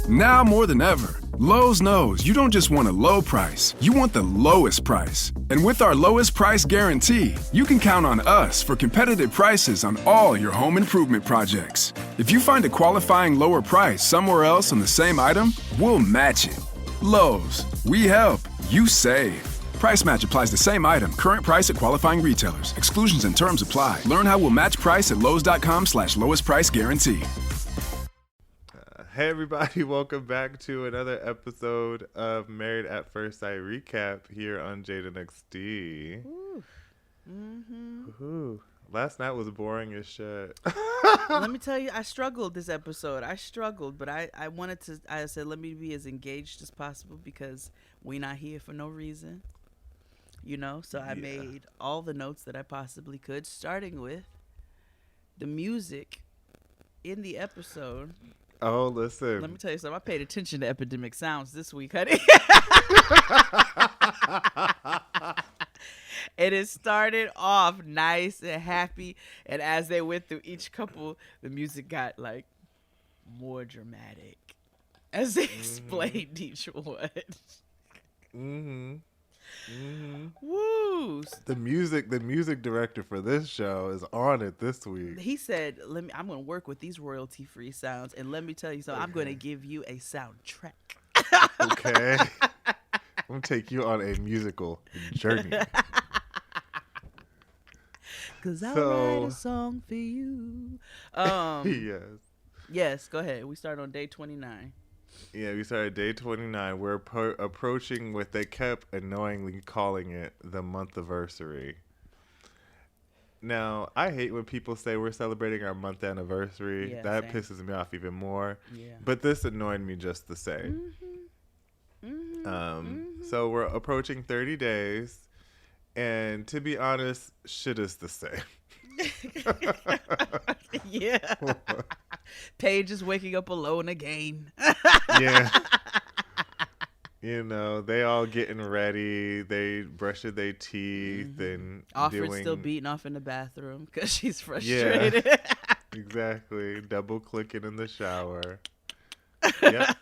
Now more than ever, Lowe's knows you don't just want a low price, you want the lowest price. And with our lowest price guarantee, you can count on us for competitive prices on all your home improvement projects. If you find a qualifying lower price somewhere else on the same item, we'll match it. Lowe's, we help, you save. Price match applies to same item. Current price at qualifying retailers. Exclusions and terms apply. Learn how we'll match price at lowes.com/lowest price guarantee. Hey everybody, welcome back to another episode of Married at First Sight Recap here on Jada XD. Ooh. Mm-hmm. Ooh. Last night was boring as shit. Let me tell you, I struggled this episode. But I wanted to, I said, let me be as engaged as possible because we're not here for no reason. You know, so I made all the notes that I possibly could, starting with the music in the episode. Oh, listen. Let me tell you something. I paid attention to epidemic sounds this week, honey. And it started off nice and happy. And as they went through each couple, the music got like more dramatic as they explained each one. Woo! The music director for this show is on it this week. He said, I'm going to work with these royalty-free sounds, and let me tell you something, I'm going to give you a soundtrack. Okay. I'm going to take you on a musical journey. Because I'll write a song for you. Yes. Yes, go ahead. We start on day 29. Yeah, we started day 29. We're approaching what they kept annoyingly calling it the Monthiversary. Now, I hate when people say we're celebrating our month anniversary. Yeah, that same. pisses me off even more. Yeah. But this annoyed me just the same. So we're approaching 30 days. And to be honest, shit is the same. Yeah. Paige is waking up alone again. Yeah. You know, they all getting ready. They brushing their teeth and Offred's still beating off in the bathroom because she's frustrated. Yeah, exactly. Double clicking in the shower. Yep.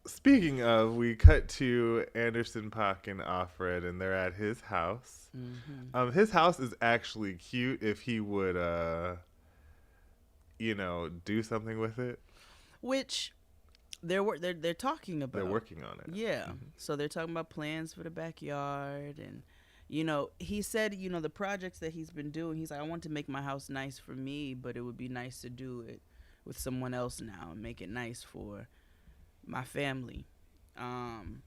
Speaking of, we cut to Anderson, Paak, and Offred, and they're at his house. His house is actually cute if he would, do something with it. Which they're talking about. They're working on it. Yeah. So they're talking about plans for the backyard. And, he said, the projects that he's been doing, he's like, I want to make my house nice for me, but it would be nice to do it with someone else now and make it nice for my family. And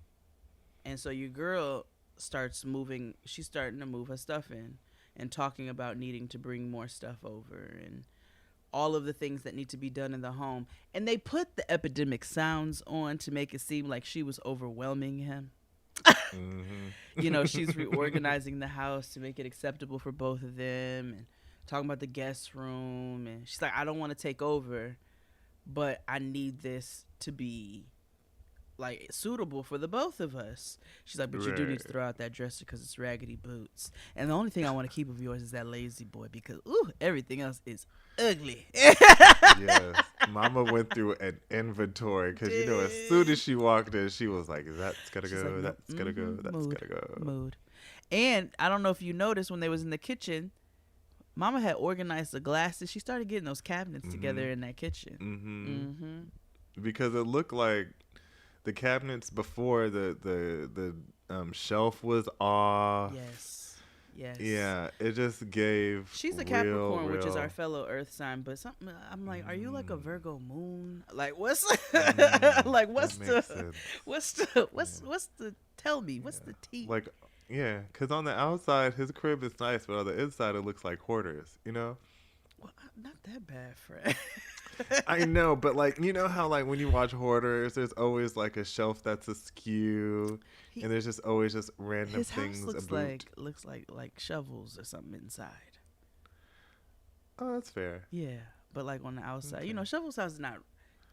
so your girl starts moving. She's starting to move her stuff in and talking about needing to bring more stuff over and all of the things that need to be done in the home. And they put the epidemic sounds on to make it seem like she was overwhelming him. She's reorganizing the house to make it acceptable for both of them and talking about the guest room. And she's like, I don't want to take over, but I need this to be like suitable for the both of us. She's like, but you do need to throw out that dresser because it's raggedy boots. And the only thing I want to keep of yours is that lazy boy because everything else is ugly. Yes. Mama went through an inventory because as soon as she walked in, she was like, that's gotta go, like, that's gotta go, that's gotta go. Mood. And I don't know if you noticed when they was in the kitchen, Mama had organized the glasses. She started getting those cabinets together in that kitchen. Because it looked like the cabinets before the shelf was off. Yes. Yeah, it just gave. She's a Capricorn, which is our fellow Earth sign. But something, I'm like, are you like a Virgo moon? Like, what's like what's the tell me what's the tea? Like, yeah, because on the outside his crib is nice, but on the inside it looks like hoarders. Well, not that bad, Fred. I know, but like, how like when you watch Hoarders, there's always like a shelf that's askew, and there's just always just random his things. His house looks like shovels or something inside. Oh, that's fair. Yeah, but like on the outside, Shovel's house is not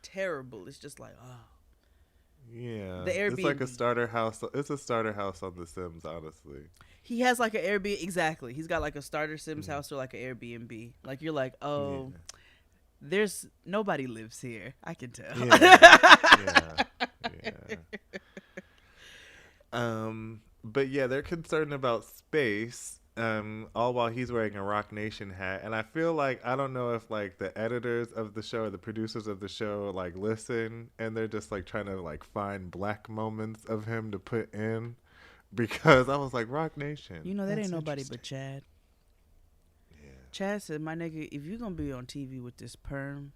terrible. It's just like, yeah, the Airbnb. It's like a starter house. It's a starter house on The Sims, honestly. He has like an Airbnb. Exactly, he's got like a starter Sims house or like an Airbnb. Like you're like, there's nobody lives here. I can tell. Yeah. But yeah, they're concerned about space. All while he's wearing a Rock Nation hat, and I feel like I don't know if like the editors of the show or the producers of the show like listen, and they're just like trying to like find black moments of him to put in, because I was like, Rock Nation. You know that ain't nobody but Chad. Yeah. Chad said, "My nigga, if you gonna be on TV with this perm,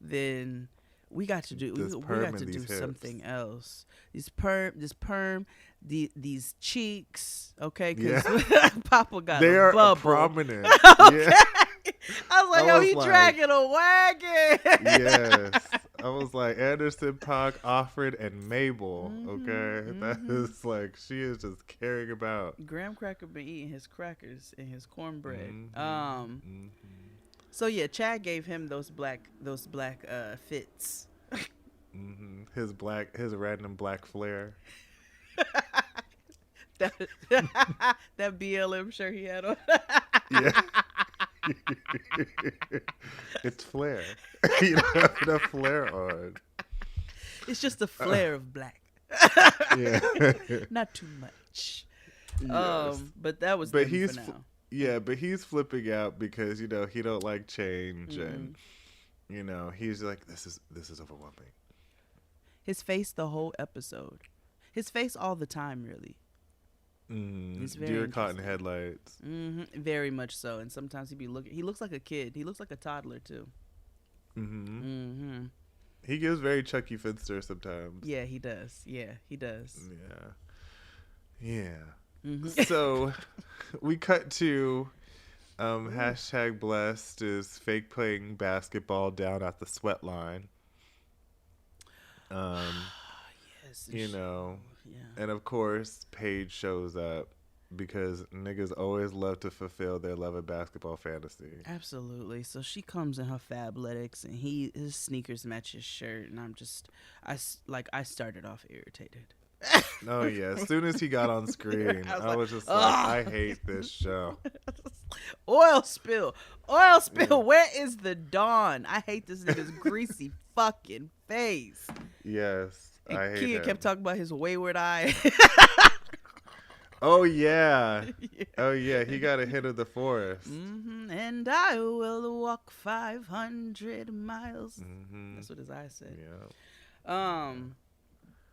then we got to do something else. This perm, these cheeks, okay? Because Papa got they a are bubble. Prominent. Okay. Yeah. I was like, he dragging a wagon. Yes. I was like, Anderson, Paak, Offred, and Mabel. Okay, that is like, she is just carrying about. Graham Cracker been eating his crackers and his cornbread. So yeah, Chad gave him those black fits. His random black flare. that BLM shirt he had on. Yeah. It's flare. You don't have enough flare on. It's just a flare of black. Yeah. Not too much. Yes. But that was but them he's for now. Yeah, but he's flipping out because he don't like change, and he's like, this is overwhelming. His face the whole episode. His face all the time, really. It's very Deer caught in headlights. Very much so. And sometimes he looks like a kid. He looks like a toddler too. He gives very Chucky Finster sometimes. Yeah, he does. Yeah, he does. Yeah. So we cut to #blessed is fake playing basketball down at the sweat line. Yes. And of course Paige shows up because niggas always love to fulfill their love of basketball fantasy. Absolutely. So she comes in her Fabletics and his sneakers match his shirt, and I started off irritated. Oh yeah, as soon as he got on screen, I was just like, I hate this show. Oil spill. Where is the Dawn? I hate this nigga's greasy fucking face. Yes, and I hate Kia him. kept talking about his wayward eye. Oh yeah. Oh yeah, he got a hit of the forest. And I will walk 500 miles. That's what his eye said. Yeah.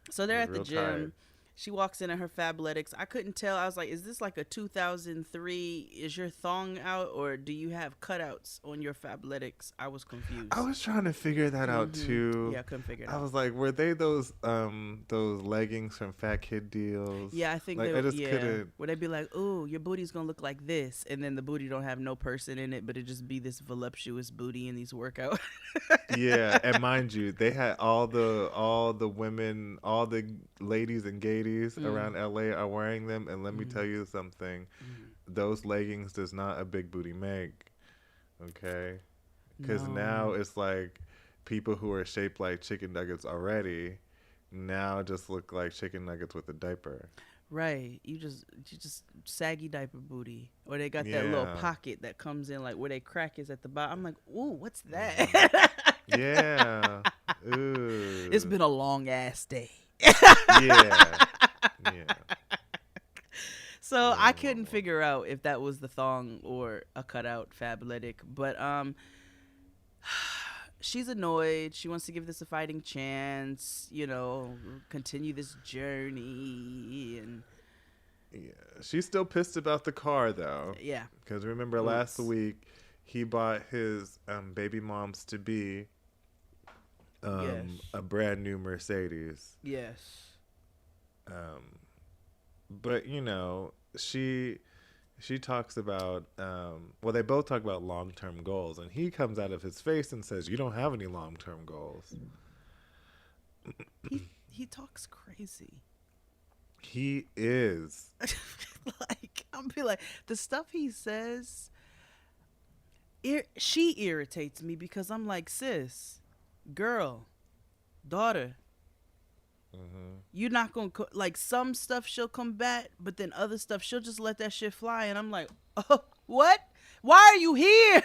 So they're at the gym. Tired. She walks in her Fabletics. I couldn't tell. I was like, is this like a 2003? Is your thong out, or do you have cutouts on your Fabletics? I was confused. I was trying to figure that out too. Yeah, I couldn't figure it out. I was like, were they those leggings from Fat Kid Deals? Yeah, I think like, I just couldn't. Where they'd be like, ooh, your booty's gonna look like this, and then the booty don't have no person in it, but it just be this voluptuous booty in these workout. Yeah, and mind you, they had all the women, all the ladies and gaities around LA are wearing them, and let me tell you something, those leggings does not a big booty make, okay? Because now it's like people who are shaped like chicken nuggets already now just look like chicken nuggets with a diaper. Right, you just saggy diaper booty, or they got that little pocket that comes in like where they crack is at the bottom. I'm like, ooh, what's that? Yeah. Ooh. It's been a long ass day. Yeah. So I couldn't figure out if that was the thong or a cutout Fabletic, but she's annoyed. She wants to give this a fighting chance, continue this journey, and she's still pissed about the car though. Yeah, because remember last week he bought his baby mom's to be a brand new Mercedes. Yes. But she talks about they both talk about long-term goals, and he comes out of his face and says, you don't have any long-term goals. He talks crazy. He is. I'm be like, the stuff he says, she irritates me because I'm like, sis, girl, daughter, you're not gonna like some stuff she'll combat, but then other stuff she'll just let that shit fly, and I'm like, oh, what? Why are you here?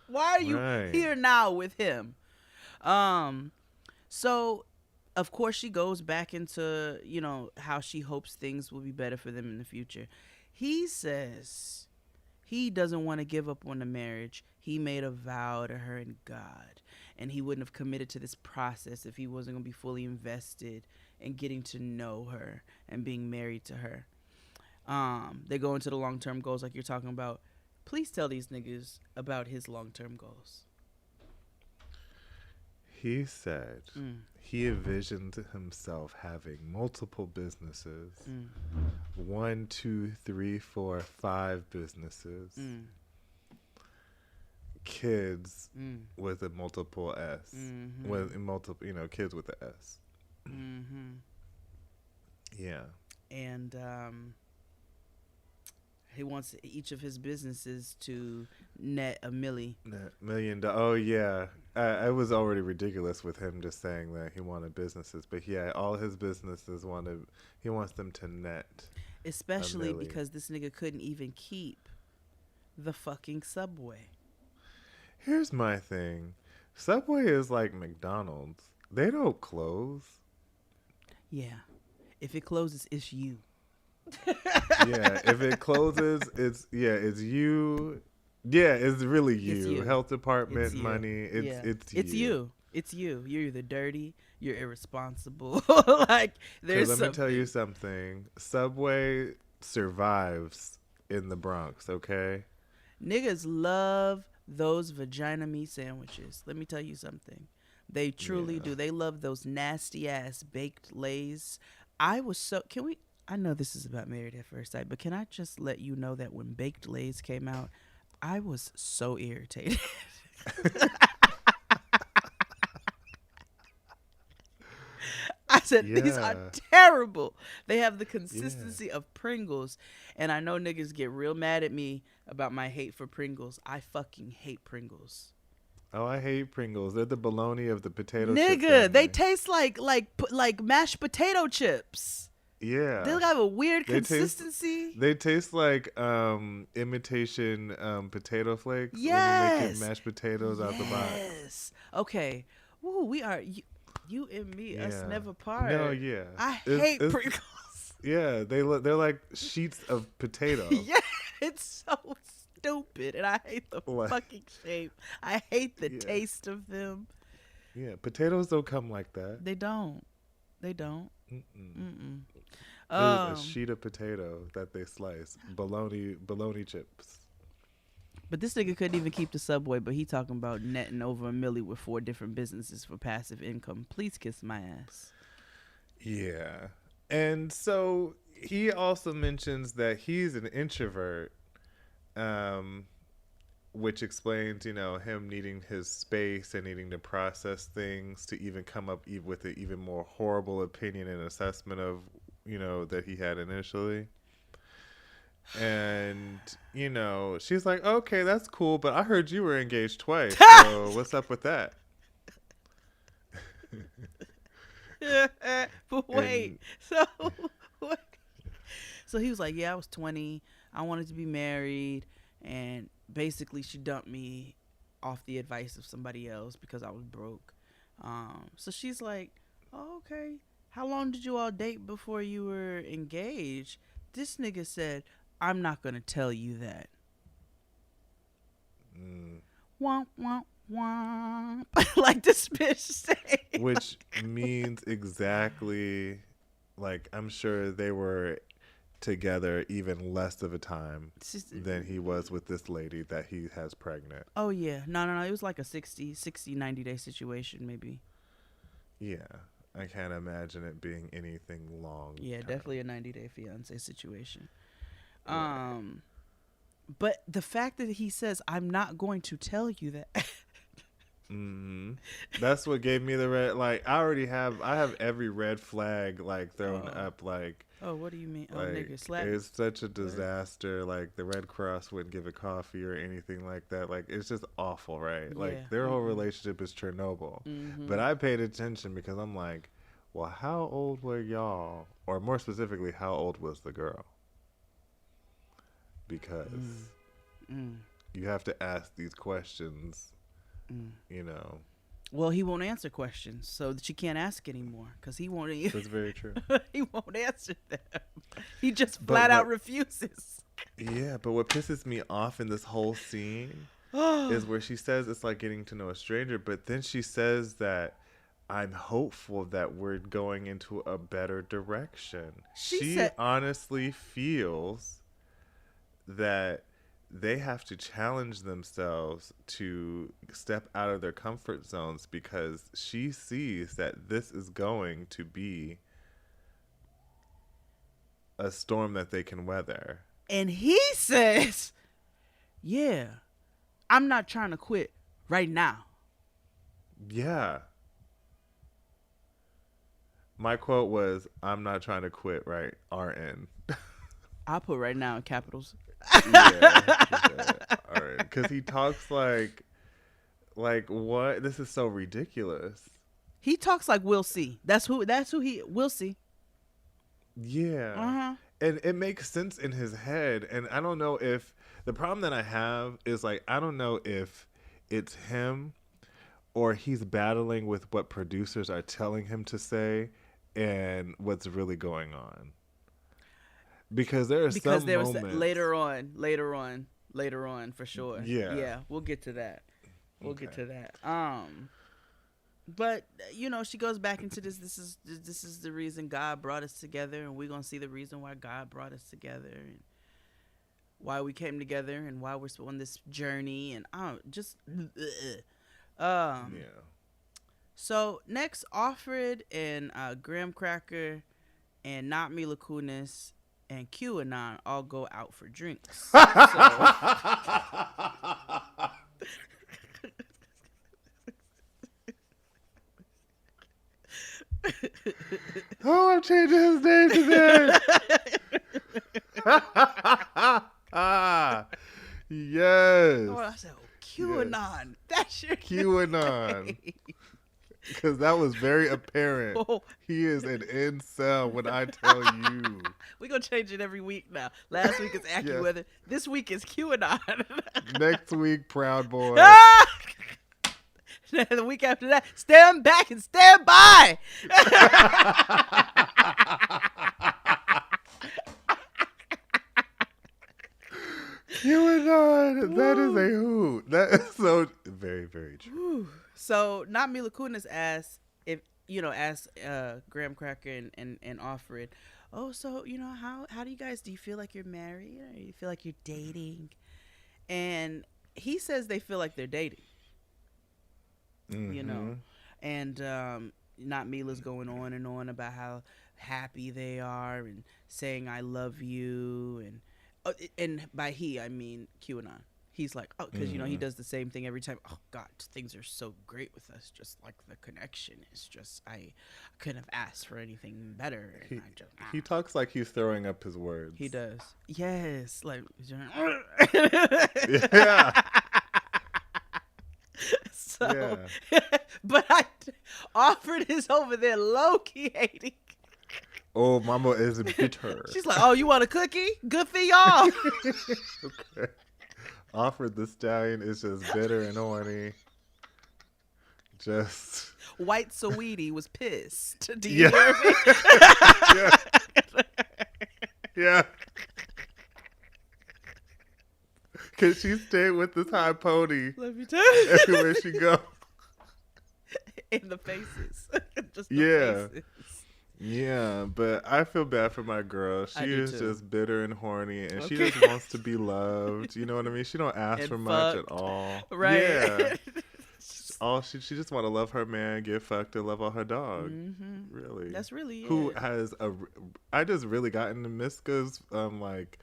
Why are you Right. here now with him? So of course she goes back into, how she hopes things will be better for them in the future. He says he doesn't want to give up on the marriage. He made a vow to her and God, and he wouldn't have committed to this process if he wasn't going to be fully invested in getting to know her and being married to her. They go into the long-term goals like you're talking about. Please tell these niggas about his long-term goals. He said he envisioned himself having multiple businesses. 1, 2, 3, 4, 5 businesses. Kids with a multiple S. With multiple, kids with the S. Yeah. And he wants each of his businesses to net $1 million. $1 million. Oh, yeah. I was already ridiculous with him just saying that he wanted businesses. But yeah, all his businesses he wants them to net. Especially because this nigga couldn't even keep the fucking Subway. Here's my thing. Subway is like McDonald's. They don't close. Yeah. If it closes, it's you. Yeah, if it closes, it's you. Yeah, it's really you. It's you. Health department, It's you. money. It's you. It's you. You're either dirty, you're irresponsible. Like there's. Let me tell you something. Subway survives in the Bronx. Okay. Niggas love those vagina meat sandwiches. Let me tell you something. They truly do. They love those nasty ass baked Lays. I know this is about Married at First Sight, but can I just let you know that when baked Lays came out, I was so irritated. I said, these are terrible. They have the consistency of Pringles. And I know niggas get real mad at me about my hate for Pringles. I fucking hate Pringles. Oh, I hate Pringles. They're the bologna of the potato chip Nigga, family. they taste like mashed potato chips. Yeah. They have a weird consistency. They taste like imitation potato flakes. Yes. When you make mashed potatoes out the box. Yes. Okay. Ooh, we are you and me, us never part. No, yeah. I hate Pringles. Yeah, they're like sheets of potato. Yeah, it's so stupid, and I hate the fucking shape. I hate the taste of them. Yeah, potatoes don't come like that. They don't. There's a sheet of potato that they slice. Bologna chips. But this nigga couldn't even keep the Subway, but he talking about netting over $1 million with 4 different businesses for passive income. Please kiss my ass. Yeah. And so he also mentions that he's an introvert, which explains, him needing his space and needing to process things to even come up with an even more horrible opinion and assessment of, that he had initially. And, she's like, okay, that's cool, but I heard you were engaged twice, so what's up with that? But wait, so he was like, yeah, I was 20. I wanted to be married. And basically she dumped me off the advice of somebody else because I was broke. So she's like, oh, okay. How long did you all date before you were engaged? This nigga said, I'm not going to tell you that. Womp, womp, womp. Like this bitch said. Which means exactly, like, I'm sure they were together even less of a time than he was with this lady that he has pregnant. Oh, yeah. No. It was like a 90-day situation, maybe. Yeah. I can't imagine it being anything long. Yeah, definitely a 90-day fiance situation. But the fact that he says, I'm not going to tell you that. That's what gave me the red. Like, I have every red flag, like, thrown up, like. Oh, what do you mean? Like, nigga, slap. It's such a disaster. Like, the Red Cross wouldn't give a coffee or anything like that. Like, it's just awful, right? Like, their whole relationship is Chernobyl. But I paid attention because I'm like, well, how old were y'all? Or more specifically, how old was the girl? Because You have to ask these questions, you know. Well, he won't answer questions, so that she can't ask anymore because he won't. That's very true. He won't answer them. He just flat out refuses. Yeah, but what pisses me off in this whole scene is where she says it's like getting to know a stranger, but then she says that I'm hopeful that we're going into a better direction. She honestly feels that they have to challenge themselves to step out of their comfort zones because she sees that this is going to be a storm that they can weather. And he says, yeah, I'm not trying to quit right now. Yeah. My quote was, I'm not trying to quit right RN. I'll put right now in capitals. Yeah. All right. Because he talks like what? This is so ridiculous. He talks like we'll see. That's who he will see. Yeah. Uh-huh. And it makes sense in his head. And I don't know if the problem that I have is like, I don't know if it's him or he's battling with what producers are telling him to say and what's really going on. Because there are some moments later on for sure. Yeah, we'll get to that. Get to that. But you know, she goes back into this. This is the reason God brought us together, and we're gonna see the reason why God brought us together, and why we came together, and why we're on this journey. And yeah. So next, Alfred and Graham Cracker and Not Mila Kunis and QAnon all go out for drinks. Oh, I'm changing his name today. Yes. Oh, I said, QAnon. Yes. That's your QAnon. Because that was very apparent. Oh. He is an incel when I tell you. We're going to change it every week now. Last week is AccuWeather. Yes. This week is QAnon. Next week, Proud Boy. The week after that, stand back and stand by. QAnon. That is a hoot. That is so very, very true. So, Not Mila Kunis asks Graham Cracker and Alfred, oh, so, you know, how do you feel like you're married? Or you feel like you're dating? And he says they feel like they're dating. Mm-hmm. You know, and Not Mila's going on and on about how happy they are and saying I love you, and by he I mean QAnon. He's like, oh, because you know he does the same thing every time. Oh God, things are so great with us. Just like the connection is just I couldn't have asked for anything better. He talks like he's throwing up his words. He does. Yes, like yeah. So, yeah. But Alfred is over there low-key hating. Oh, Mama is bitter. She's like, oh, you want a cookie? Good for y'all. Okay. Alfred the Stallion is just bitter and horny. Just. White Saweetie was pissed. Do you hear me? Yeah. Yeah. Because she stayed with this high pony. Let me tell you. Everywhere she go. In the faces. Just the faces. Yeah, but I feel bad for my girl. She is just bitter and horny, and she just wants to be loved. You know what I mean? She don't ask for much at all. Right. Yeah. She just want to love her man, get fucked, and love all her dog. Mm-hmm. Really. That's really it. Who has I just really got into Miska's, like,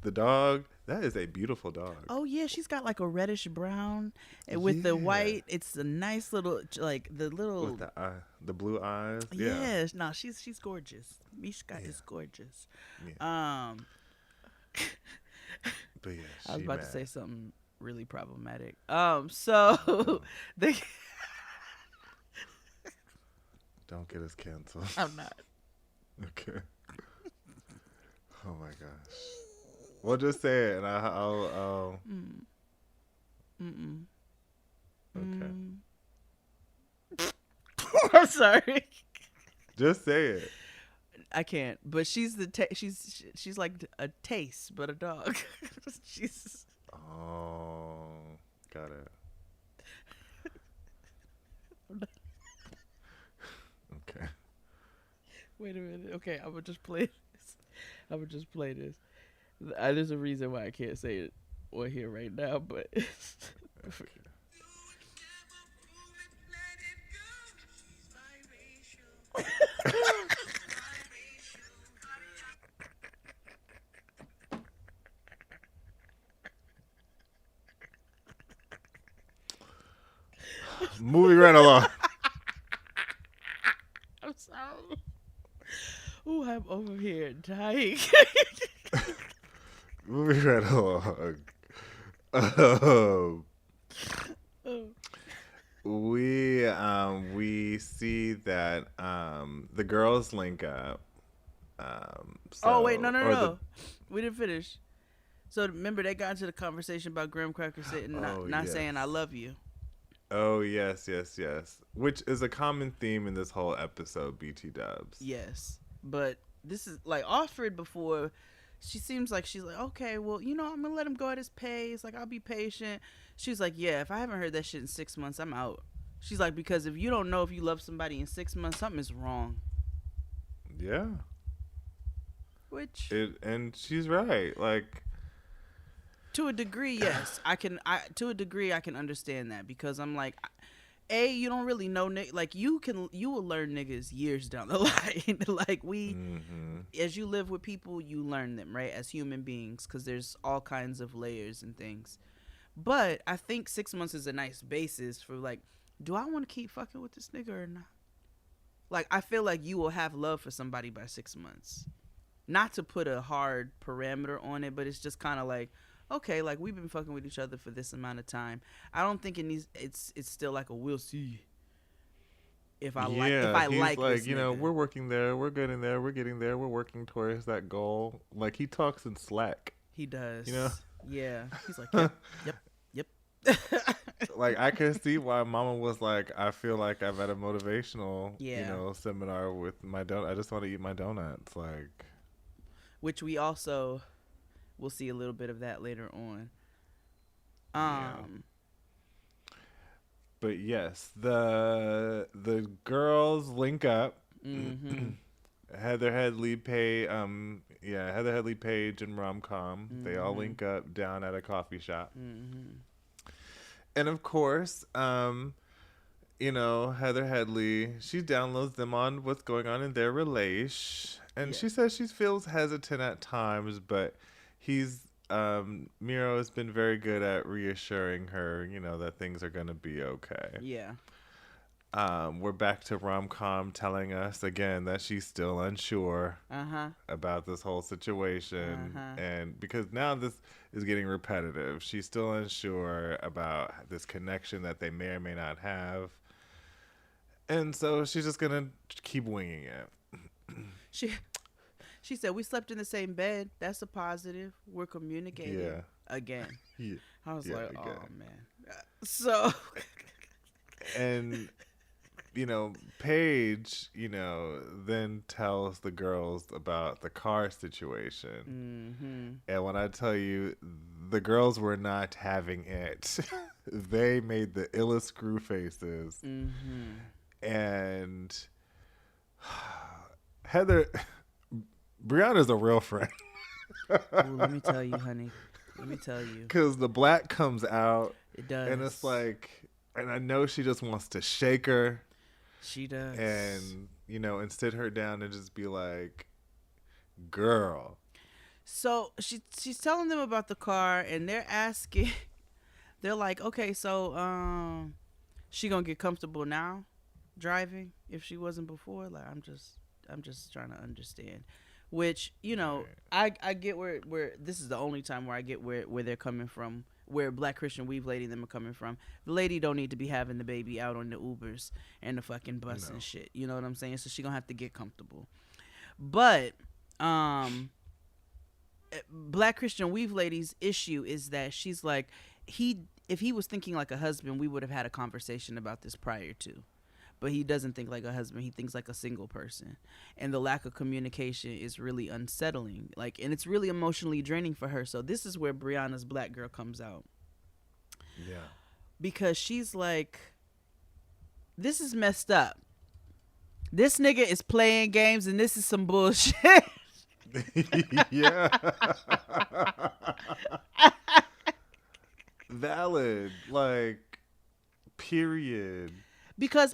the dog. That is a beautiful dog. Oh yeah, she's got like a reddish brown and with the white. It's a nice little with the blue eyes. Yeah, no, she's gorgeous. Mishka is gorgeous. Yeah. But yeah, I was about to say something really problematic. So they don't get us canceled. I'm not. Okay. Oh my gosh. Well, just say it, and I'll Mm-mm. Okay. I'm sorry. Just say it. I can't. But she's she's like a taste, but a dog. She's Oh, got it. Okay. Wait a minute. Okay, I would just play this. I would just play this. There's a reason why I can't say it on here right now, but Okay. Moving right along. I'm sorry. Ooh, I'm over here dying. Moving right along. Oh. We see that the girls link up. Oh wait, no. The, We didn't finish. So remember, they got into the conversation about graham cracker sitting, not saying "I love you." Oh yes. Which is a common theme in this whole episode, BT Dubs. Yes, but this is like offered before. She seems like she's like, okay, well, I'm gonna let him go at his pace. Like, I'll be patient. She's like, yeah, if I haven't heard that shit in 6 months, I'm out. She's like, because if you don't know if you love somebody in 6 months, something is wrong. Yeah. Which and she's right. Like, to a degree, yes, to a degree I can understand that, because I'm like, you don't really know, like you will learn niggas years down the line. Like as you live with people, you learn them, right, as human beings, because there's all kinds of layers and things. But I think 6 months is a nice basis for, like, do I want to keep fucking with this nigga or not? Like, I feel like you will have love for somebody by 6 months. Not to put a hard parameter on it, but it's just kind of like, okay, like, we've been fucking with each other for this amount of time. I don't think it needs. It's still like a we'll see. If I like this nigga. We're working there, we're getting there, we're working towards that goal. Like, he talks in slack. He does. Yeah. He's like, yep. Like, I can see why Mama was like, I feel like I'm at a motivational, seminar with my donut. I just want to eat my donuts, like. Which we also will see a little bit of that later on. But yes, the girls link up. Mm-hmm. Heather Headley, Paige, and Rom-Com. Mm-hmm. They all link up down at a coffee shop. Mm-hmm. And of course, Heather Headley, she downloads them on what's going on in their relation. And she says she feels hesitant at times, but Miro has been very good at reassuring her, that things are going to be okay. Yeah. We're back to Rom-Com telling us again that she's still unsure about this whole situation. And because now this is getting repetitive, she's still unsure about this connection that they may or may not have. And so she's just going to keep winging it. She said, we slept in the same bed. That's a positive. We're communicating again. Yeah. I was like, again. Oh, man. So. And, Paige, then tells the girls about the car situation. Mm-hmm. And when I tell you, the girls were not having it. They made the illest screw faces. Mm-hmm. And Brianna's a real friend. Ooh, let me tell you, honey. Let me tell you. Because the black comes out. It does. And it's like, and I know she just wants to shake her. She does. And, and sit her down and just be like, girl. So she's telling them about the car, and they're asking, they're like, okay, so she gonna get comfortable now driving if she wasn't before? Like, I'm just trying to understand. Which, I get where this is the only time where I get where they're coming from, where Black Christian Weave lady them are coming from. The lady don't need to be having the baby out on the Ubers and the fucking bus and shit. You know what I'm saying? So she gonna have to get comfortable. But Black Christian Weave lady's issue is that she's like, he if he was thinking like a husband, we would have had a conversation about this prior to. But he doesn't think like a husband. He thinks like a single person. And the lack of communication is really unsettling. Like, and it's really emotionally draining for her. So this is where Brianna's black girl comes out. Yeah. Because she's like, this is messed up. This nigga is playing games and this is some bullshit. Yeah. Valid. Like, period. Because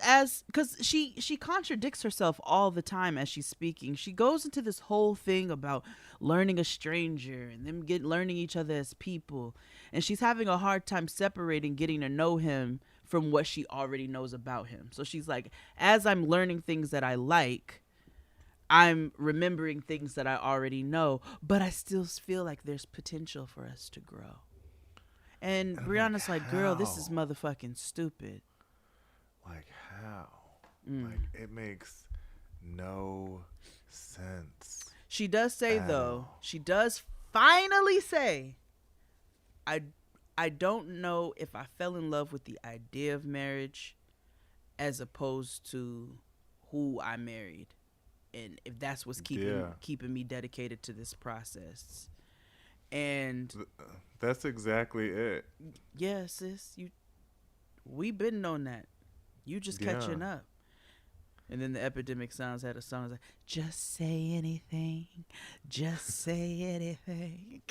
she contradicts herself all the time as she's speaking. She goes into this whole thing about learning a stranger and them learning each other as people. And she's having a hard time separating getting to know him from what she already knows about him. So she's like, as I'm learning things that I like, I'm remembering things that I already know, but I still feel like there's potential for us to grow. And Brianna's like, girl, this is motherfucking stupid. Like, how? Like, it makes no sense. She does say, though, she does finally say, I don't know if I fell in love with the idea of marriage as opposed to who I married. And if that's what's keeping me dedicated to this process. And that's exactly it. Yeah, sis, we been on that. You just catching up. And then the Epidemic Sounds had a song like, just say anything, just say anything.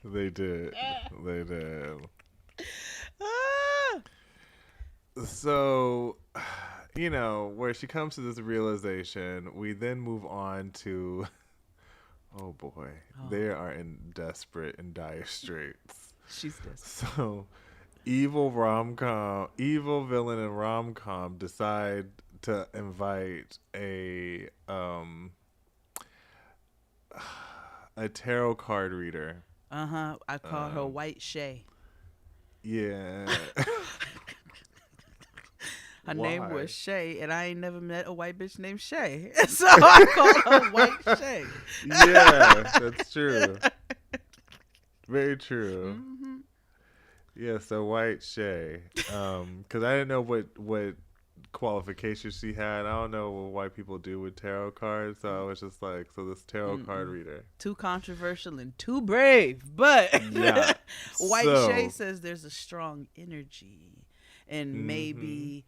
They did. They did. So, you know, where she comes to this realization, we then move on to, oh boy, they are in desperate and dire straits. She's desperate. So, evil villain and rom-com decide to invite a tarot card reader. I call her White Shay. Yeah. Her name was Shay, and I ain't never met a white bitch named Shay. So I call her White Shay. Yeah, that's true. Very true. Mm-hmm. Yeah, so White Shay. Because I didn't know what qualifications she had. I don't know what white people do with tarot cards. So I was just like, so this tarot card reader. Too controversial and too brave. But yeah. White Shay says there's a strong energy. And maybe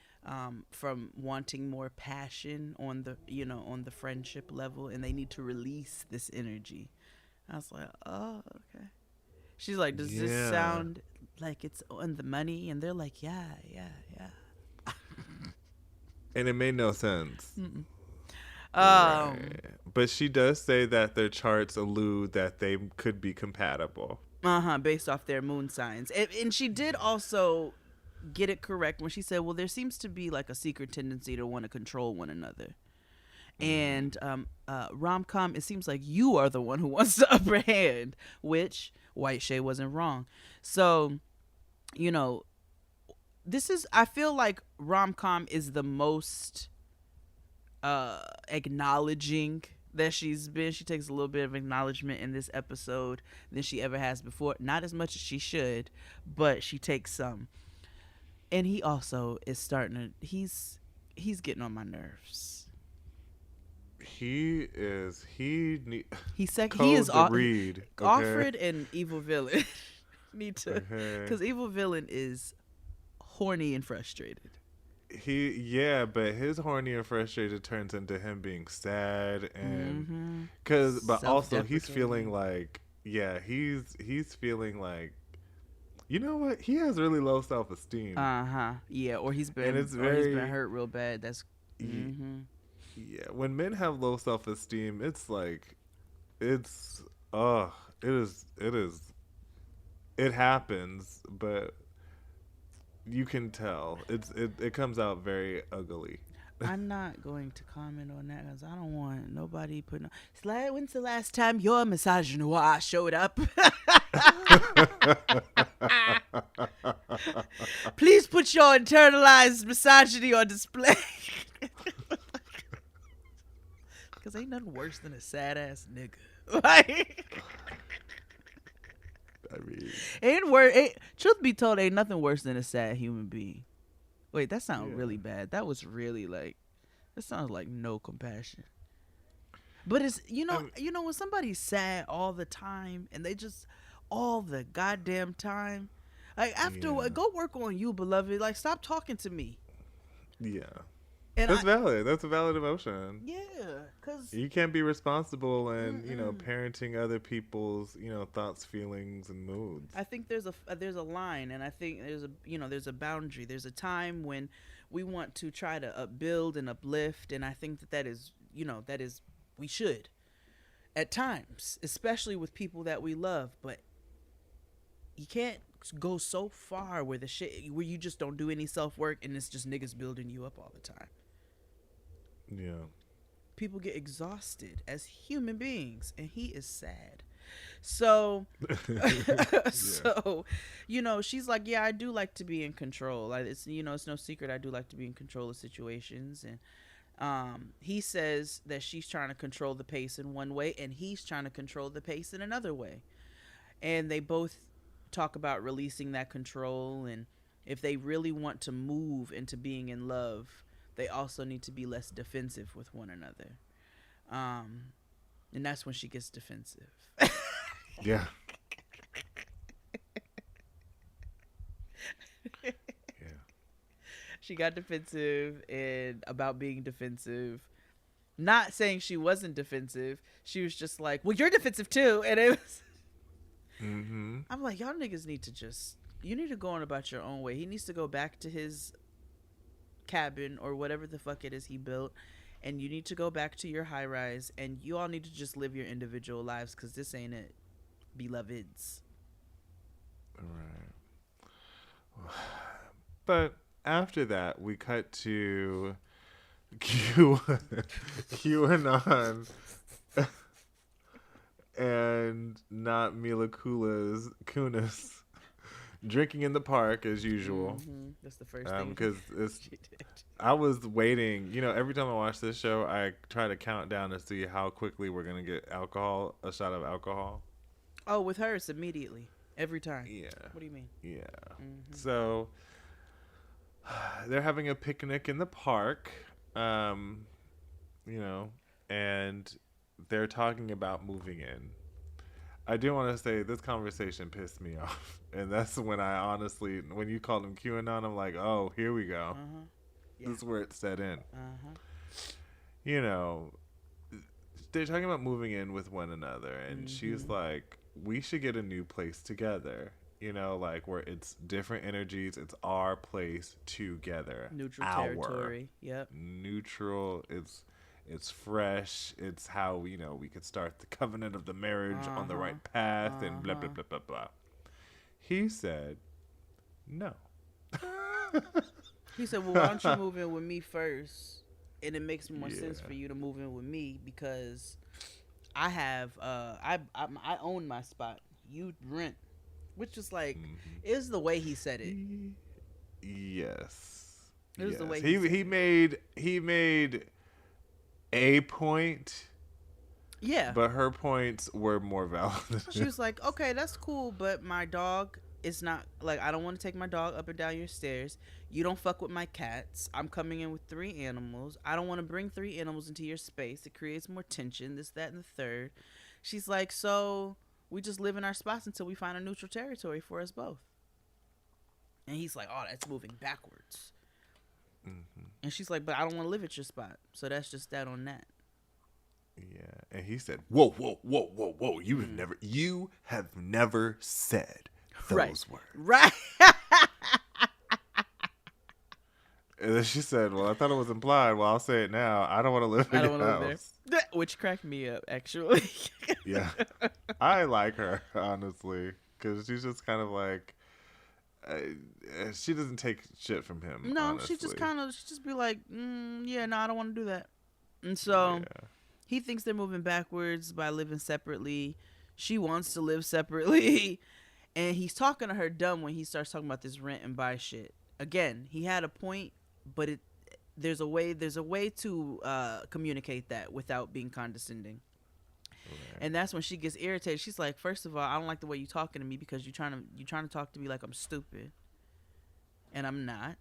from wanting more passion on the friendship level, and they need to release this energy. I was like, oh, okay. She's like, does this sound like it's on the money? And they're like, yeah. And it made no sense. Right. But she does say that their charts allude that they could be compatible. Based off their moon signs. And she did also get it correct when she said, well, there seems to be like a secret tendency to want to control one another. And rom-com, it seems like you are the one who wants the upper hand, which White Shay wasn't wrong. So, you know, I feel like rom-com is the most acknowledging that she's been. She takes a little bit of acknowledgement in this episode than she ever has before. Not as much as she should, but she takes some. And he also is he's getting on my nerves. He is the read. Okay? Alfred and Evil Villain need to, because Evil Villain is horny and frustrated. But his horny and frustrated turns into him being sad and but also he's feeling like he's feeling like, you know what, he has really low self-esteem. Or he's been hurt real bad. That's yeah, when men have low self-esteem, it's like it happens, but you can tell it comes out very ugly. I'm not going to comment on that because I don't want nobody putting. When's the last time your misogynoir showed up? Please put your internalized misogyny on display. Because ain't nothing worse than a sad ass nigga. Like, I mean, truth be told, ain't nothing worse than a sad human being. Wait, that sounds Yeah. really bad. That was really like, that sounds like no compassion. But it's, when somebody's sad all the time and they just all the goddamn time, like after go work on you, beloved. Like, stop talking to me. yeah. And That's valid. That's a valid emotion. Yeah, because You can't be responsible and parenting other people's thoughts, feelings, and moods. I think there's a line, and I think there's a boundary. There's a time when we want to try to upbuild and uplift, and I think that is we should at times, especially with people that we love. But you can't go so far where where you just don't do any self work and it's just niggas building you up all the time. Yeah. People get exhausted as human beings, and he is sad. So, she's like, yeah, I do like to be in control. Like, it's no secret, I do like to be in control of situations. And he says that she's trying to control the pace in one way, and he's trying to control the pace in another way. And they both talk about releasing that control, and if they really want to move into being in love, they also need to be less defensive with one another. And that's when she gets defensive. Yeah. Yeah. She got defensive and about being defensive. Not saying she wasn't defensive. She was just like, well, you're defensive too. And it was... Mm-hmm. I'm like, y'all niggas need to you need to go on about your own way. He needs to go back to his cabin or whatever the fuck it is he built, and you need to go back to your high rise, and you all need to just live your individual lives, because this ain't it, beloveds. Right. But after that, we cut to QAnon and not Mila Kunis drinking in the park as usual. Mm-hmm. That's the first thing because she did. I was waiting. Every time I watch this show, I try to count down to see how quickly we're gonna get a shot of alcohol. Oh, with her, it's immediately, every time. Yeah. What do you mean? Yeah. Mm-hmm. So they're having a picnic in the park, and they're talking about moving in. I do want to say this conversation pissed me off. And that's when when you called him QAnon, I'm like, oh, here we go. Yeah. This is where it set in. They're talking about moving in with one another. And she's like, we should get a new place together. Like where it's different energies. It's our place together. Neutral territory. Yep. Neutral. It's fresh. It's how, we could start the covenant of the marriage on the right path and blah, blah, blah, blah, blah. He said, no. He said, well, why don't you move in with me first? And it makes more sense for you to move in with me because I have, I own my spot. You rent. Which is like, is the way he said it. Yes. It was the way he made a point. Yeah. But her points were more valid. She was like, okay, that's cool, but my dog is not, like, I don't want to take my dog up and down your stairs. You don't fuck with my cats. I'm coming in with 3 animals. I don't want to bring 3 animals into your space. It creates more tension, this, that, and the third. She's like, so we just live in our spots until we find a neutral territory for us both. And he's like, oh, that's moving backwards. Mm-hmm. And she's like, but I don't want to live at your spot. So that's just that on that. Yeah. And he said, whoa. You have never said those words. Right. And then she said, well, I thought it was implied. Well, I'll say it now. I don't want to live in your house. Which cracked me up, actually. Yeah. I like her, honestly. Because she's just kind of like, she doesn't take shit from him. No, honestly. she just be like, yeah, no, I don't want to do that. And so he thinks they're moving backwards by living separately. She wants to live separately. And he's talking to her dumb when he starts talking about this rent and buy shit. Again, he had a point, but there's a way to communicate that without being condescending. And that's when she gets irritated. She's like, first of all, I don't like the way you talking to me because you're trying to talk to me like I'm stupid. And I'm not.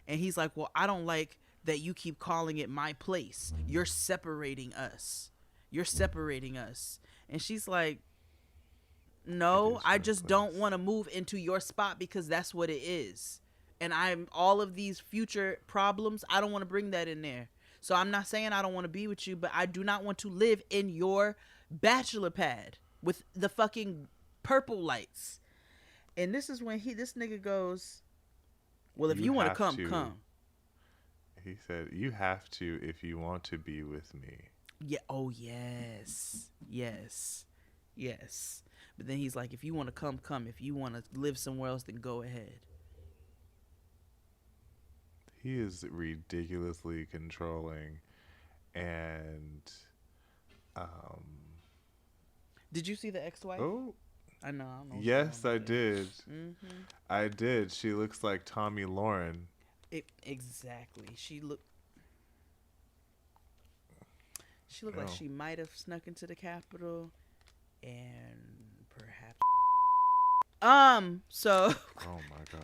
And he's like, well, I don't like that you keep calling it my place. You're separating us. And she's like, no, I just don't want to move into your spot because that's what it is. And all of these future problems, I don't want to bring that in there. So I'm not saying I don't want to be with you, but I do not want to live in your bachelor pad with the fucking purple lights. And this is when this nigga goes, well, if you want to come. He said, you have to if you want to be with me. Yeah. Oh, yes. But then he's like, if you want to come. If you want to live somewhere else, then go ahead. He is ridiculously controlling. And did you see the ex-wife? Oh, I know. yes, I did. I did. She looks like Tommy Lauren. Exactly. She looked like she might have snuck into the Capitol, and perhaps. So. Oh my god.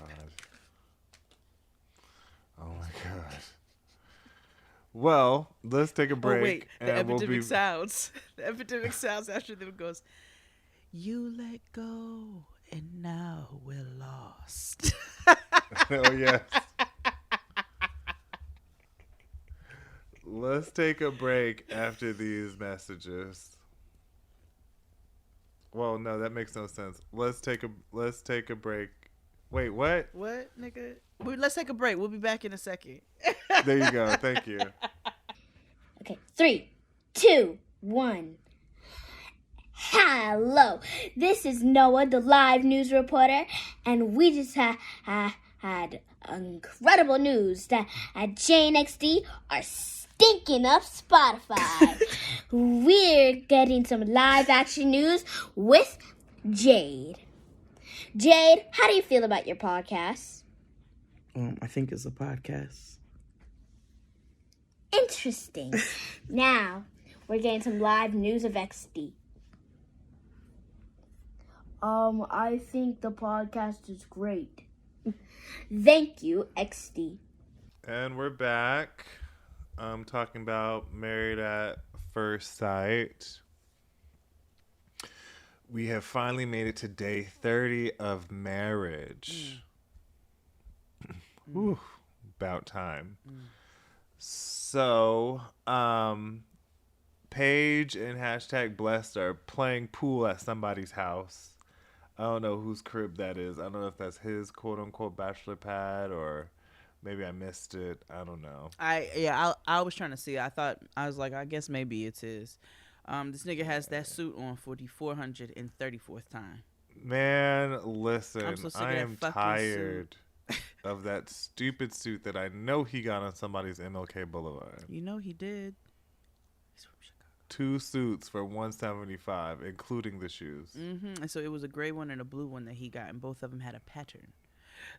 Well, let's take a break. Oh wait, the epidemic sounds. The epidemic sounds after them goes. You let go, and now we're lost. Oh yes. Let's take a break after these messages. Well, no, that makes no sense. Let's take a break. Wait, what? What, nigga? Let's take a break. We'll be back in a second. There you go. Thank you. Okay, 3, 2, 1. Hello, this is Noah, the live news reporter, and we just had incredible news that Jane XD are stinking up Spotify. We're getting some live action news with Jade. Jade, how do you feel about your podcast? I think it's a podcast. Interesting. Now, we're getting some live news of XD. I think the podcast is great. Thank you, XD. And we're back. I'm talking about Married at First Sight. We have finally made it to day 30 of marriage. Whew, about time. So, Paige and #Blessed are playing pool at somebody's house. I don't know whose crib that is. I don't know if that's his quote-unquote bachelor pad or maybe I missed it. I don't know. I was trying to see. I was like, I guess maybe it's his. This nigga has that suit on for the 434th time. Man, listen, I'm so sick of I that am fucking tired of that stupid suit that I know he got on somebody's MLK Boulevard. You know he did. He's from Chicago. 2 suits for $175, including the shoes. And so it was a gray one and a blue one that he got, and both of them had a pattern.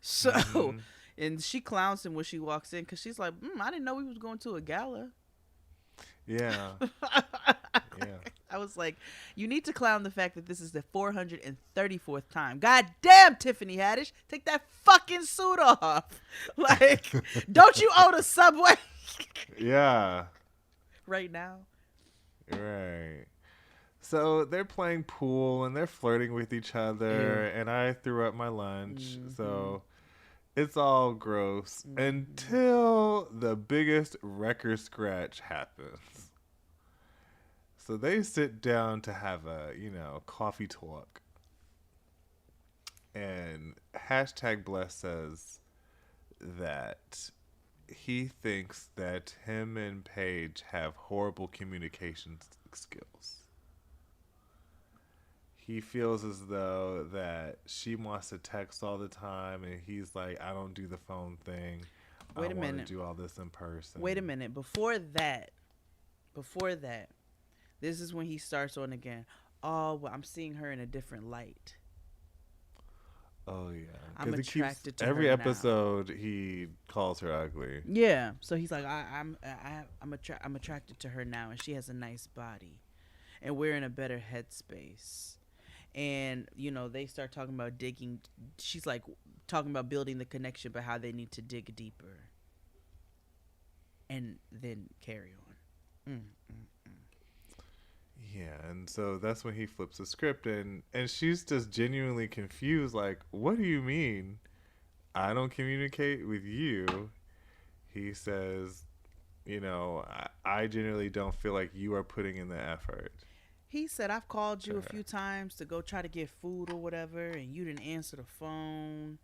So, and she clowns him when she walks in because she's like, I didn't know we was going to a gala. Yeah. Yeah. I was like, you need to clown the fact that this is the 434th time. God damn, Tiffany Haddish, take that fucking suit off. Like, don't you own a Subway? Yeah. Right now. Right. So they're playing pool and they're flirting with each other, and I threw up my lunch. So it's all gross until the biggest record scratch happens. So they sit down to have a, coffee talk. And #Bless says that he thinks that him and Paige have horrible communication skills. He feels as though that she wants to text all the time, and he's like, I don't do the phone thing. Wait a minute. I want to do all this in person. Wait a minute. Before that, this is when he starts on again. Oh, well, I'm seeing her in a different light. Oh, yeah. I'm attracted to every her episode, he calls her ugly. Yeah. So he's like, I'm attracted to her now, and she has a nice body. and we're in a better headspace. And, you know, they start talking about digging. She's like talking about building the connection, but how they need to dig deeper. And then carry on. Yeah, and so that's when he flips the script, and she's just genuinely confused, like, what do you mean I don't communicate with you? He says, you know, I generally don't feel like you are putting in the effort. He said, I've called you a few times to go try to get food or whatever, and you didn't answer the phone,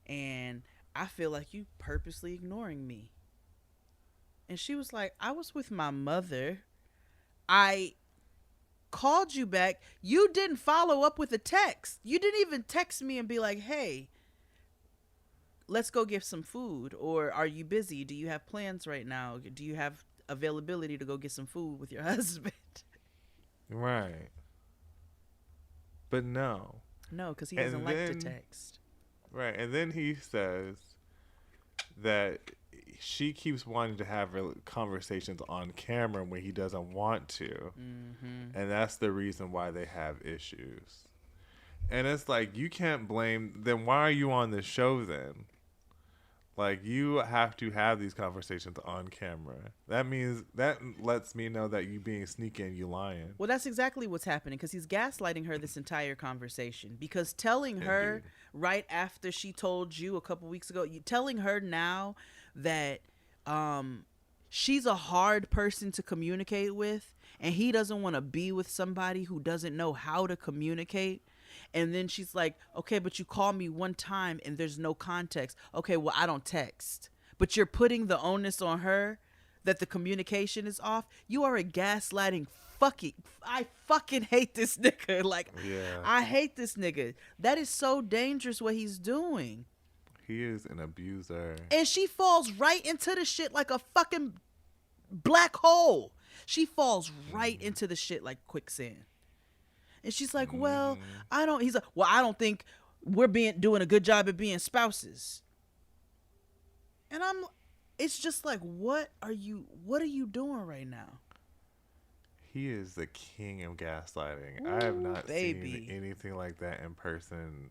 and I feel like you purposely ignoring me. And she was like, I was with my mother. I called you back. You didn't follow up with a text. You didn't even text me and be like, hey, let's go get some food. Or are you busy? Do you have plans right now? Do you have availability to go get some food with your husband? Right. But no, because he doesn't like to text. Right. And then he says that she keeps wanting to have conversations on camera when he doesn't want to. And that's the reason why they have issues. And it's like, you can't blame, then why are you on the show then? Like, you have to have these conversations on camera. That means, that lets me know that you being sneaky and you lying. Well, that's exactly what's happening, because he's gaslighting her this entire conversation. Because telling her right after she told you a couple weeks ago, telling her now that she's a hard person to communicate with, and he doesn't want to be with somebody who doesn't know how to communicate. And then she's like, okay, but you call me one time and there's no context. Okay, well, I don't text. But you're putting the onus on her that the communication is off. You are a gaslighting I fucking hate this nigga. Like, yeah. I hate this nigga. That is so dangerous what he's doing. He is an abuser. And she falls right into the shit like a fucking black hole. She falls right into the shit like quicksand. And she's like, well, he's like, well, I don't think we're doing a good job at being spouses. And it's just like, what are you doing right now? He is the king of gaslighting. I have not seen anything like that in person,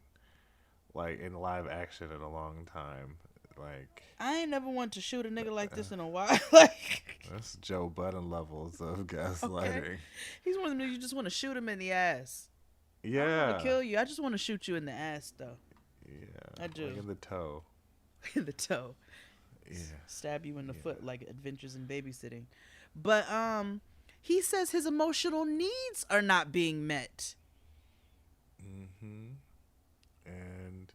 like in live action, in a long time. Like, I ain't never wanted to shoot a nigga like this in a while. Like, that's Joe Budden levels of gaslighting. Okay. He's one of them you just want to shoot him in the ass. Yeah. I don't want to kill you. I just want to shoot you in the ass, though. Yeah. I do. Like in the toe. In the toe. Yeah. Stab you in the foot like Adventures in Babysitting. But he says his emotional needs are not being met. And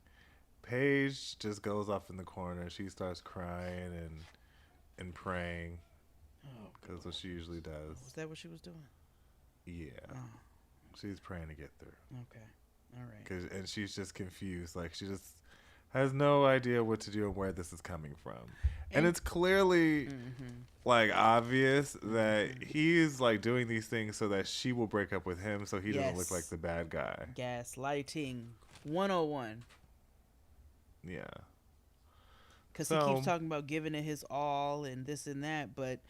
Paige just goes off in the corner. She starts crying and praying. Because that's what she usually does. Was that what she was doing? Yeah. Oh. She's praying to get through. Okay. All right. And she's just confused. Like, she just has no idea what to do and where this is coming from. And it's clearly, like, obvious that he's, like, doing these things so that she will break up with him so he doesn't look like the bad guy. Gaslighting 101. Yeah. Because he keeps talking about giving it his all and this and that, but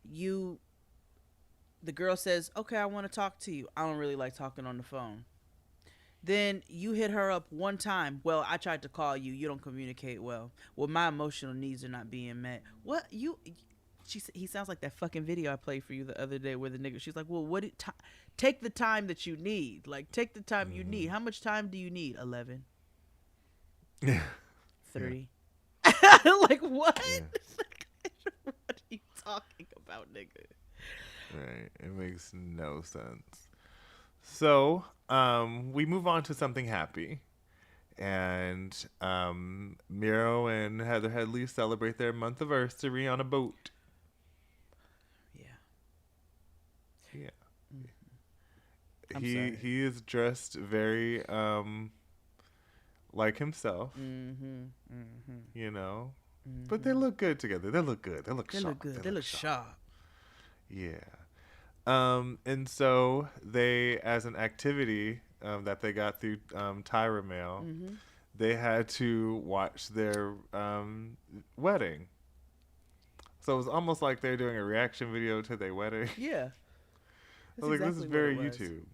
the girl says, okay, I want to talk to you. I don't really like talking on the phone. Then you hit her up one time. Well, I tried to call you. You don't communicate well. Well, my emotional needs are not being met. What? He sounds like that fucking video I played for you the other day where the nigga, she's like, well, take the time that you need. Like, take the time you need. How much time do you need? 11. 3. Like, what? Yeah. What are you talking about, nigga? Right. It makes no sense. So, we move on to something happy. And Miro and Heather Headley celebrate their Monthiversary on a boat. Yeah. He is dressed very like himself. You know. But they look good together. They look good. They look sharp. They look sharp. Yeah. And so they, as an activity that they got through Tyra Mail, they had to watch their wedding. So it was almost like they're doing a reaction video to their wedding. Yeah. I was like, this is very YouTube.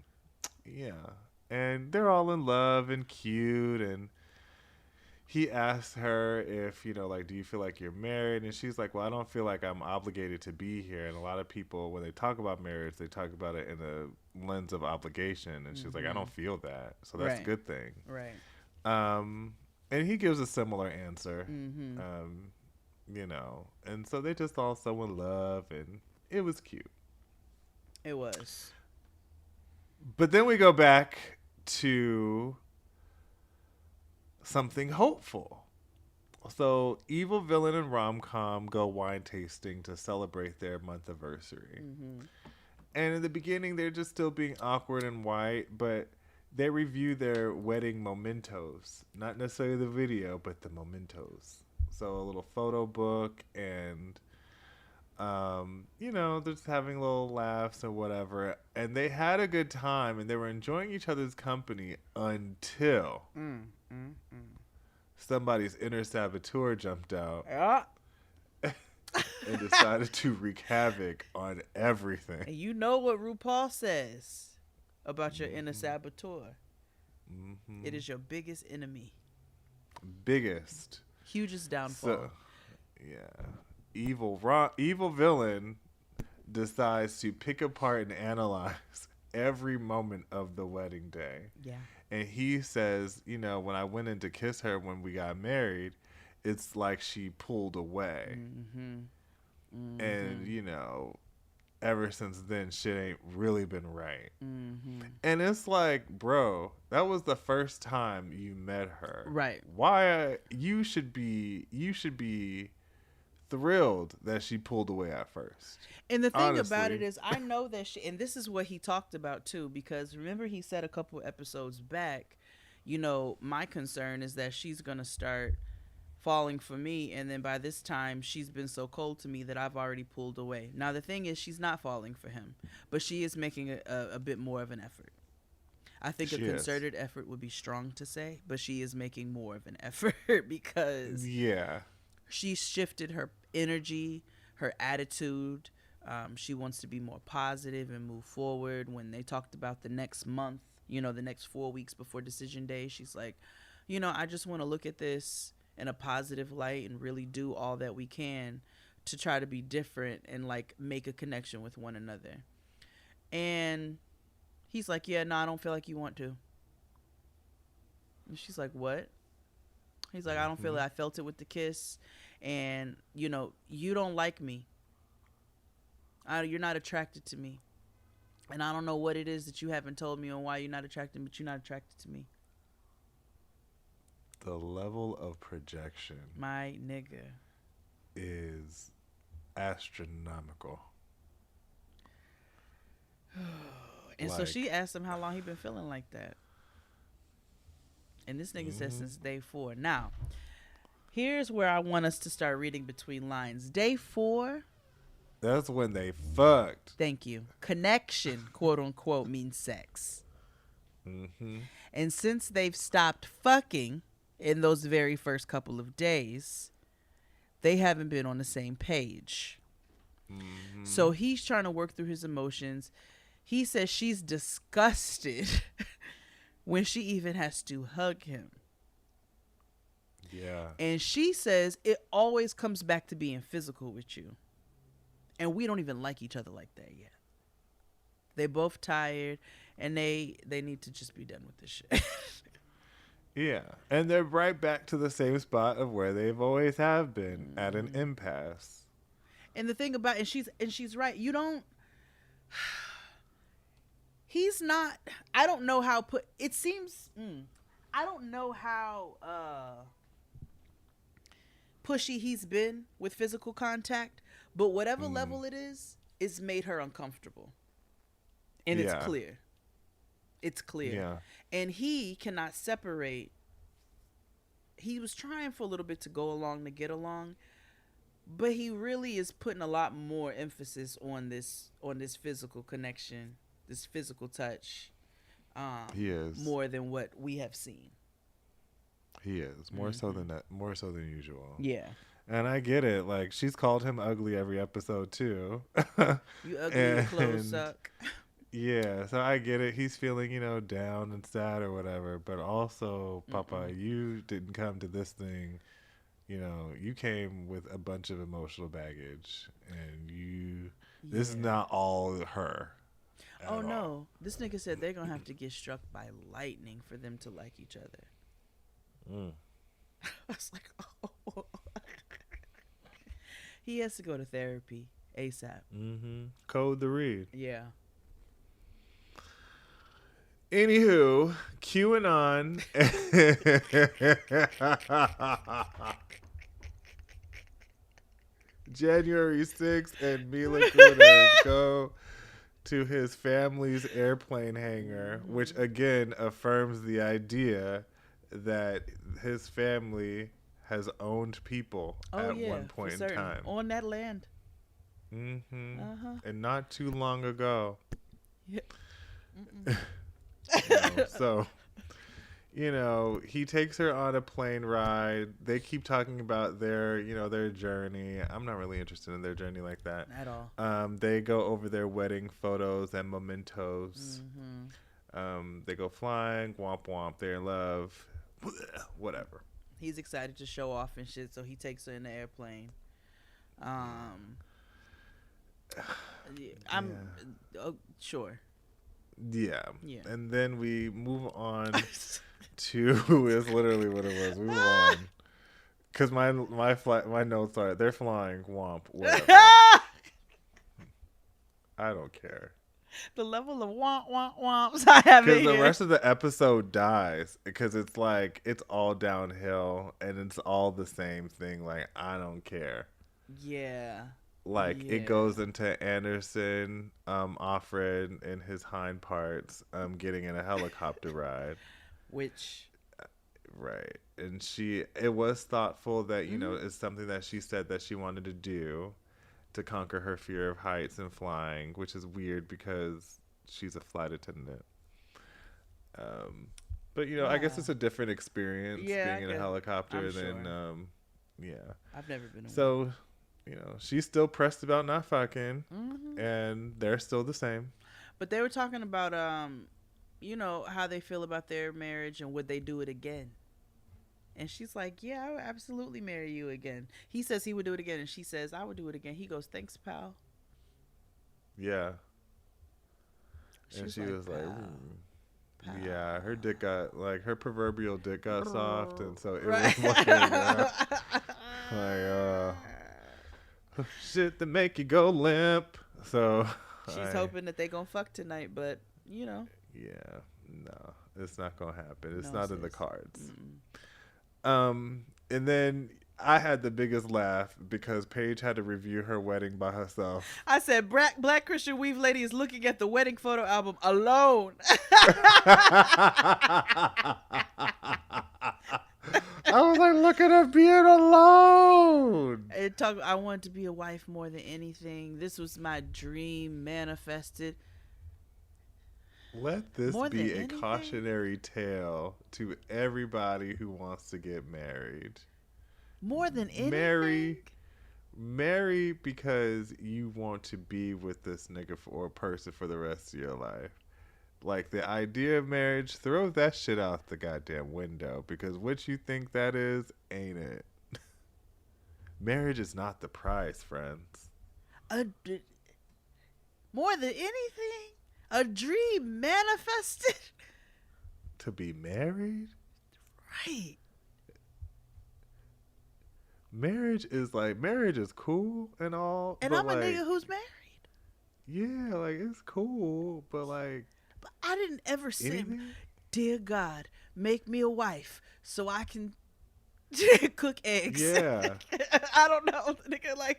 Yeah. And they're all in love and cute. And he asked her if, like, do you feel like you're married? And she's like, well, I don't feel like I'm obligated to be here. And a lot of people, when they talk about marriage, they talk about it in a lens of obligation. And she's like, I don't feel that. So that's a good thing. Right. And he gives a similar answer. Mm-hmm. And so they just all so in love. And it was cute. It was. But then we go back to something hopeful. So Evil Villain and Rom-Com go wine tasting to celebrate their Monthiversary. Mm-hmm. And in the beginning, they're just still being awkward and white, but they review their wedding mementos. Not necessarily the video, but the mementos. So a little photo book and... they're just having little laughs or whatever. And they had a good time and they were enjoying each other's company until somebody's inner saboteur jumped out and decided to wreak havoc on everything. And you know what RuPaul says about your inner saboteur. Mm-hmm. It is your biggest enemy. Biggest. Hugest downfall. So, yeah. Evil villain decides to pick apart and analyze every moment of the wedding day. Yeah. And he says, when I went in to kiss her when we got married, it's like she pulled away. Mm-hmm. Mm-hmm. And, ever since then, shit ain't really been right. Mm-hmm. And it's like, bro, that was the first time you met her. Right. Why you should be thrilled that she pulled away at first. And the thing Honestly. about it is, I know that and this is what he talked about too, because remember he said a couple episodes back, my concern is that she's going to start falling for me, and then by this time she's been so cold to me that I've already pulled away. Now the thing is, she's not falling for him, but she is making a bit more of an effort. I think a concerted effort would be strong to say, but she is making more of an effort because she's shifted her energy, her attitude. She wants to be more positive and move forward. When they talked about the next month, the next 4 weeks before decision day, she's like, I just want to look at this in a positive light and really do all that we can to try to be different and like make a connection with one another. And he's like, yeah, no, I don't feel like you want to. And she's like, what? He's like, I don't feel it. I felt it with the kiss. And, you don't like me. You're not attracted to me. And I don't know what it is that you haven't told me on why you're not attracted, but you're not attracted to me. The level of projection, my nigga, is astronomical. And so she asked him how long he been feeling like that. And this nigga said since day 4. Now, here's where I want us to start reading between lines. Day 4. That's when they fucked. Thank you. Connection, quote unquote, means sex. Mm-hmm. And since they've stopped fucking in those very first couple of days, they haven't been on the same page. Mm-hmm. So he's trying to work through his emotions. He says she's disgusted when she even has to hug him. Yeah. And she says it always comes back to being physical with you. And we don't even like each other like that yet. They both tired and they need to just be done with this shit. Yeah. And they're right back to the same spot of where they've always have been, at an impasse. And the thing about she's right. You don't he's not, I don't know how it seems I don't know how pushy he's been with physical contact, but whatever level it is, it's made her uncomfortable. And it's clear. It's clear. Yeah. And he cannot separate. He was trying for a little bit to go along, to get along, but he really is putting a lot more emphasis on this physical connection, this physical touch. He is. More than what we have seen. He is. More so than that, more so than usual. Yeah. And I get it. Like, she's called him ugly every episode too. You ugly, your clothes suck. Yeah, so I get it. He's feeling, down and sad or whatever. But also, Papa, you didn't come to this thing. You came with a bunch of emotional baggage, and this is not all her. Oh At no, all. this nigga said they're gonna have to get struck by lightning for them to like each other. I was like, oh. He has to go to therapy ASAP. Code the read. Yeah. Anywho, QAnon. January 6th, and Mila Kunis go to his family's airplane hangar, which again affirms the idea that his family has owned people at one point in time. On that land. And not too long ago. Yep. So, he takes her on a plane ride. They keep talking about their journey. I'm not really interested in their journey like that. At all. They go over their wedding photos and mementos. They go flying, womp womp, they're in love, whatever. He's excited to show off and shit, so he takes her in the airplane. Sure. Yeah. Yeah. And then we move on to is literally what it was. We move on. Because my notes are, they're flying, womp, whatever. I don't care. The level of womps I have Because the rest of the episode dies. Because it's like, it's all downhill. And it's all the same thing. Like, I don't care. Yeah. Like, it goes into Anderson, Offred, and his hind parts getting in a helicopter ride. Which... Right. And it was thoughtful that, it's something that she said that she wanted to do to conquer her fear of heights and flying, which is weird because she's a flight attendant. But, I guess it's a different experience being in a helicopter than, I've never been on So, she's still pressed about not fucking, and they're still the same. But they were talking about, how they feel about their marriage and would they do it again. And she's like, yeah, I would absolutely marry you again. He says he would do it again, and she says, I would do it again. He goes, thanks, pal. Yeah. And she was like, yeah, her dick got, her proverbial dick got soft, and so it was shit that make you go limp. So she's hoping that they gonna fuck tonight, but, Yeah, no, it's not gonna happen. It's not in the cards. And then I had the biggest laugh because Paige had to review her wedding by herself. I said, Black Christian Weave Lady is looking at the wedding photo album alone. I was like, look at her being alone. I wanted to be a wife more than anything. This was my dream manifested. Let this be a cautionary tale to everybody who wants to get married. More than anything? Marry because you want to be with this nigga or person for the rest of your life. Like, the idea of marriage, throw that shit out the goddamn window, because what you think that is, ain't it? Marriage is not the prize, friends. More than anything? A dream manifested? To be married? Right. Marriage is cool and all. And I'm a nigga who's married. Yeah, it's cool, but But I didn't ever say, dear God, make me a wife so I can cook eggs. Yeah. I don't know, nigga,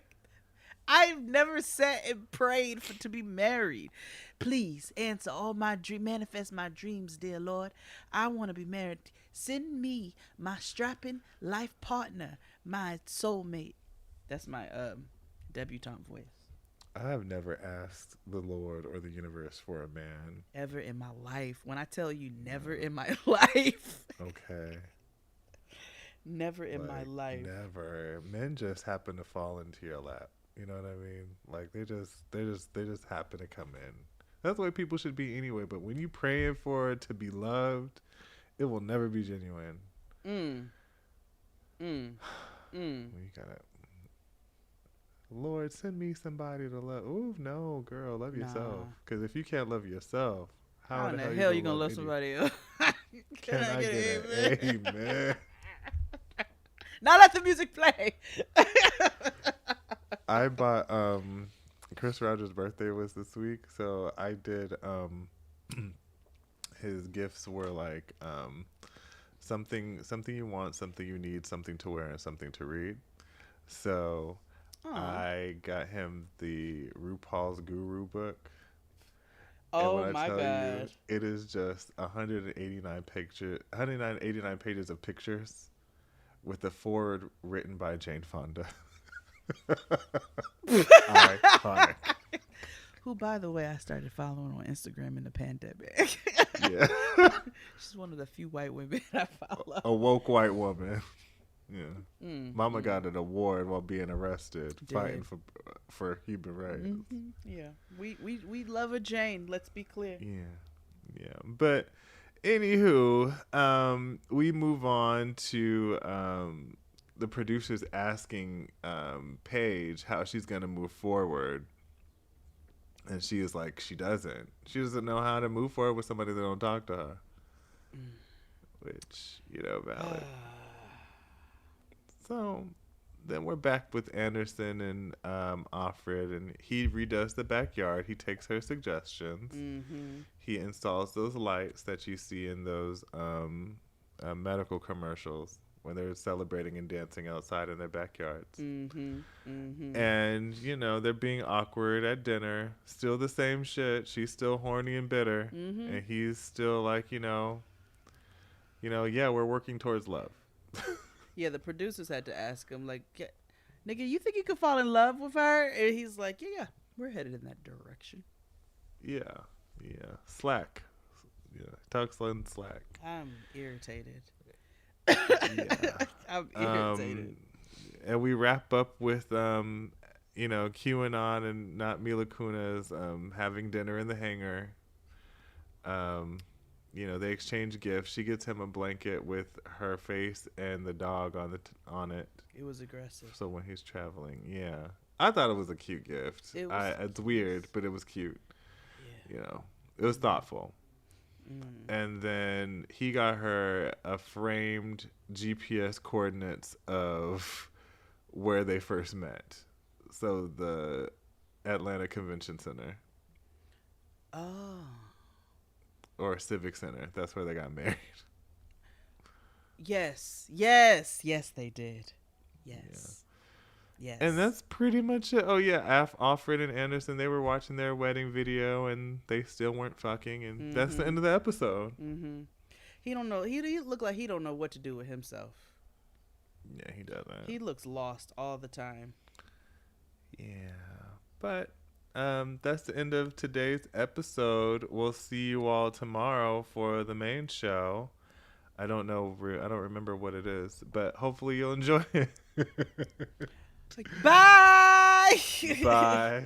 I've never sat and prayed to be married. Please answer all my manifest my dreams, dear Lord. I want to be married. Send me my strapping life partner, my soulmate. That's my debutante voice. I have never asked the Lord or the universe for a man. Ever in my life. When I tell you never in my life. Okay. Never in my life. Never. Men just happen to fall into your lap. You know what I mean? They just happen to come in. That's the way people should be anyway. But when you praying for it to be loved, it will never be genuine. When you gotta, Lord, send me somebody to love. Ooh, no, girl, love yourself. Because if you can't love yourself, how in the hell you gonna love somebody else? Can I get an amen? Now let the music play. I bought Chris Rogers' birthday was this week, so I did his gifts were like something you want, something you need, something to wear, and something to read. So I got him the RuPaul's Guru book. Oh my God. It is just 189 pages of pictures with a foreword written by Jane Fonda. Iconic. Who, by the way, I started following on Instagram in the pandemic. Yeah. She's one of the few white women I follow. A woke white woman. Yeah. Mama got an award while being arrested, fighting for human rights. Yeah. We love a Jane, let's be clear. Yeah. But anywho, we move on to the producers asking Paige how she's gonna move forward. And she is like, she doesn't know how to move forward with somebody that don't talk to her. Which, valid. So then we're back with Anderson and Offred, and he redoes the backyard. He takes her suggestions. He installs those lights that you see in those medical commercials when they're celebrating and dancing outside in their backyards. And, they're being awkward at dinner. Still the same shit. She's still horny and bitter. And he's still like, yeah, we're working towards love. Yeah, the producers had to ask him, like, nigga, you think you could fall in love with her? And he's like, yeah, we're headed in that direction. Yeah. Slack. Yeah, talks on Slack. I'm irritated. Yeah. I'm irritated. And we wrap up with, QAnon and not Mila Kunis having dinner in the hangar. They exchange gifts. She gets him a blanket with her face and the dog on it. It was aggressive. So when he's traveling, yeah. I thought it was a cute gift. It's weird, but it was cute. Yeah. It was thoughtful. And then he got her a framed GPS coordinates of where they first met. So the Atlanta Convention Center. Oh. Or Civic Center. That's where they got married. Yes, they did. Yes. And that's pretty much it. Oh, yeah. Offred and Anderson, they were watching their wedding video, and they still weren't fucking, and that's the end of the episode. He don't know. He look like he don't know what to do with himself. Yeah, he doesn't. He looks lost all the time. Yeah. But that's the end of today's episode. We'll see you all tomorrow for the main show. I don't remember what it is, but hopefully you'll enjoy it. Bye. Bye.